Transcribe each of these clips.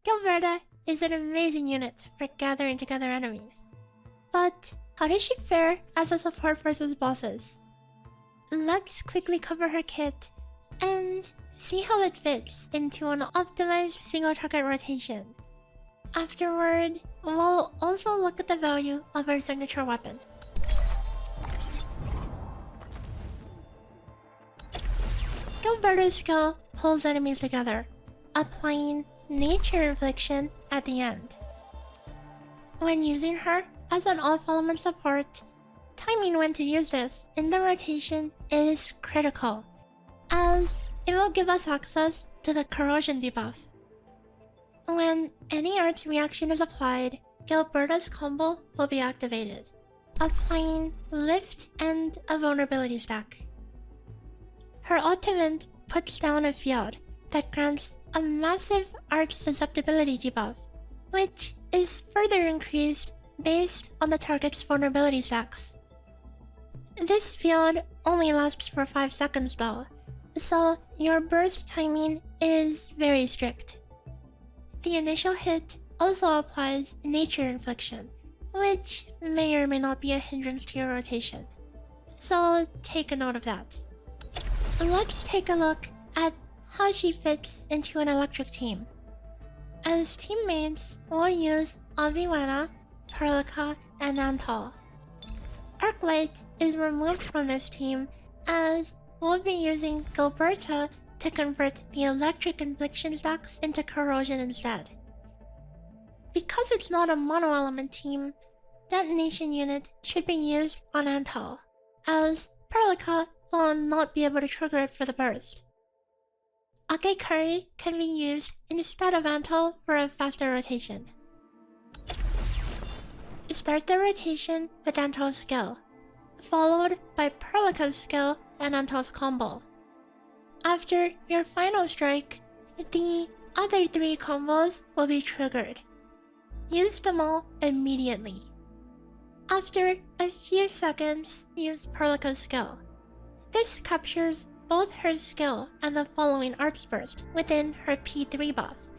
Gilberta is an amazing unit for gathering together enemies. But how does she fare as a support versus bosses? Let's quickly cover her kit and see how it fits into an optimized single target rotation. Afterward, we'll also look at the value of her signature weapon. Gilberta's skill pulls enemies together, applying nature infliction at the end. When using her as an off-element support, timing when to use this in the rotation is critical, as it will give us access to the corrosion debuff. When any arts reaction is applied, Gilberta's combo will be activated, applying lift and a vulnerability stack. Her ultimate puts down a field that grants a massive art susceptibility debuff, which is further increased based on the target's vulnerability stacks. This field only lasts for 5 seconds though, so your burst timing is very strict. The initial hit also applies nature infliction, which may or may not be a hindrance to your rotation, so take a note of that. Let's take a look at how she fits into an electric team. As teammates, we'll use Aviwana, Perlica, and Antal. Arknights is removed from this team as we'll be using Gilberta to convert the electric infliction stacks into corrosion instead. Because it's not a mono-element team, detonation unit should be used on Antal, as Perlica will not be able to trigger it for the burst. Ake Curry can be used instead of Antal for a faster rotation. Start the rotation with Antal's skill, followed by Perlica's skill and Antal's combo. After your final strike, the other 3 combos will be triggered. Use them all immediately. After a few seconds, use Perlica's skill. This captures both her skill and the following arts burst within her P3 buff.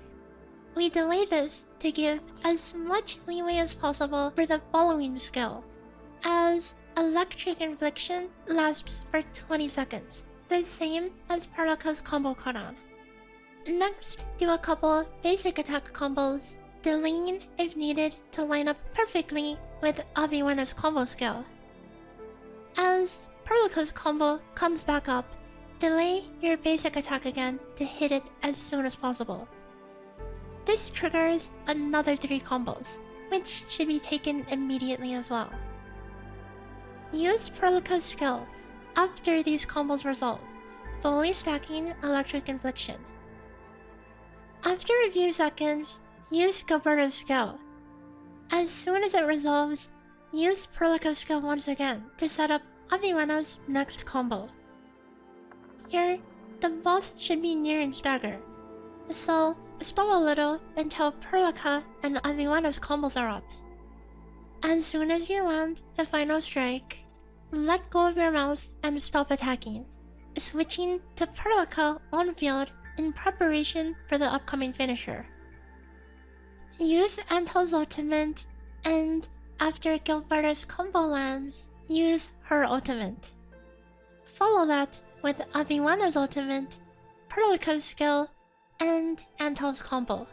We delay this to give as much leeway as possible for the following skill, as electric infliction lasts for 20 seconds, the same as Perlica's combo cooldown. Next, do a couple basic attack combos, delaying if needed to line up perfectly with Aviwana's combo skill. As Perlica's combo comes back up, delay your basic attack again to hit it as soon as possible. This triggers another 3 combos, which should be taken immediately as well. Use Perlica's skill after these combos resolve, fully stacking electric infliction. After a few seconds, use Gilberta's skill. As soon as it resolves, use Perlica's skill once again to set up Aviwana's next combo. Here, the boss should be nearing stagger, so stall a little until Perlica and Aviwana's combos are up. As soon as you land the final strike, let go of your mouse and stop attacking, switching to Perlica on field in preparation for the upcoming finisher. Use Antal's ultimate, and after Gilberta's combo lands, use her ultimate. Follow that with Aviwana's ultimate, Perlica's skill, and Antal's combo.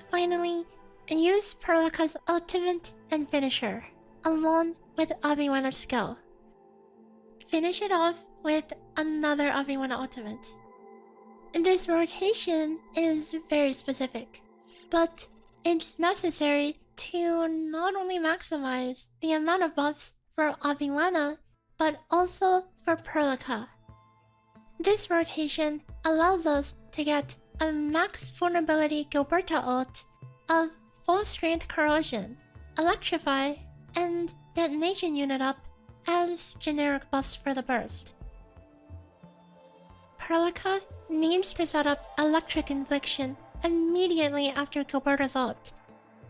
Finally, use Perlica's ultimate and finisher, along with Aviwana's skill. Finish it off with another Aviwana ultimate. This rotation is very specific, but it's necessary to not only maximize the amount of buffs for Aviwana, but also for Perlica. This rotation allows us to get a max vulnerability Gilberta ult of full strength corrosion, electrify, and detonation unit up as generic buffs for the burst. Perlica needs to set up electric infliction immediately after Gilberta's ult,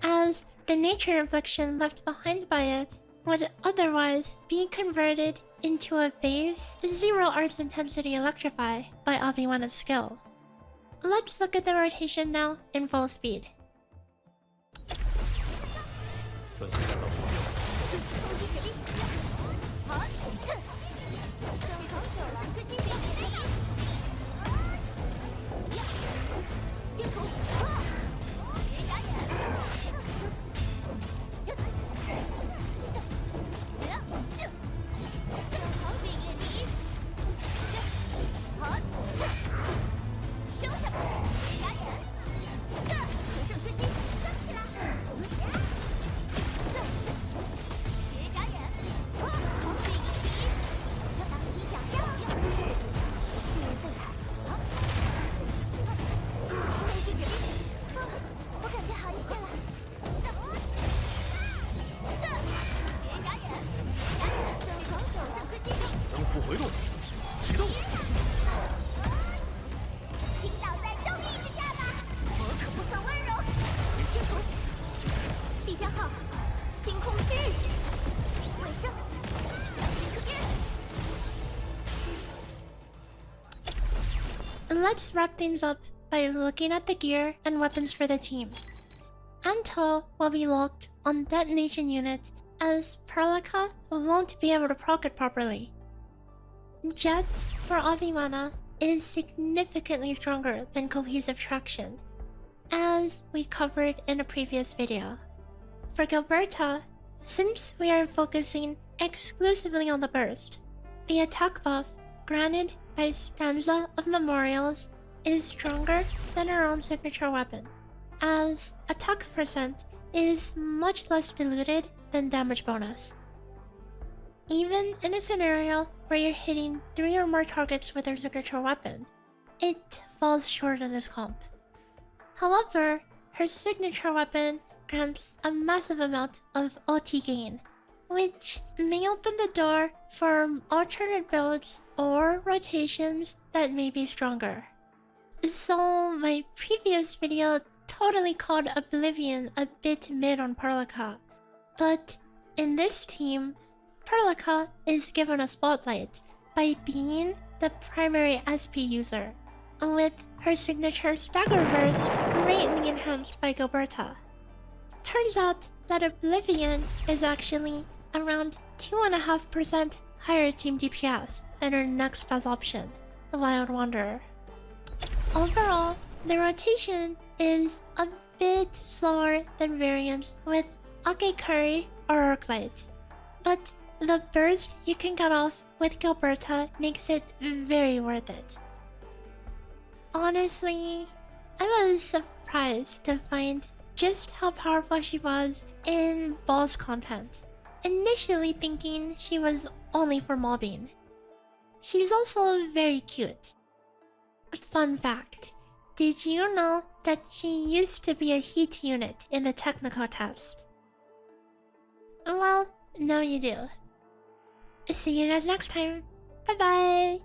as the nature infliction left behind by it would otherwise be converted into a base 0 arts intensity electrify by Aviwana's skill. Let's look at the rotation now in full speed. 准确战斗目标。增幅回路，启动。倾倒在正义之下吧，我可不算温柔。天图，必将号，清空区域，尾声，小心可变。 Let's wrap things up by looking at the gear and weapons for the team. Anto will be locked on detonation unit as Perlica won't be able to proc it properly. Jet for Avimana is significantly stronger than cohesive traction, as we covered in a previous video. For Gilberta, since we are focusing exclusively on the burst, the attack buff granted by Stanza of Memorials is stronger than her own signature weapon, as attack percent is much less diluted than damage bonus. Even in a scenario where you're hitting 3 or more targets with her signature weapon, it falls short of this comp. However, her signature weapon grants a massive amount of OT gain, which may open the door for alternate builds or rotations that may be stronger. So my previous video totally called Oblivion a bit mid on Perlica, but in this team, Perlica is given a spotlight by being the primary SP user, with her signature Stagger Burst greatly enhanced by Gilberta. Turns out that Oblivion is actually around 2.5% higher team DPS than her next best option, the Wild Wanderer. Overall, the rotation is a bit slower than variants with Ake Curry or Arknights, but the burst you can get off with Gilberta makes it very worth it. Honestly, I was surprised to find just how powerful she was in boss content, initially thinking she was only for mobbing. She's also very cute. Fun fact, did you know that she used to be a heat unit in the technical test? Well, now you do. See you guys next time. Bye bye!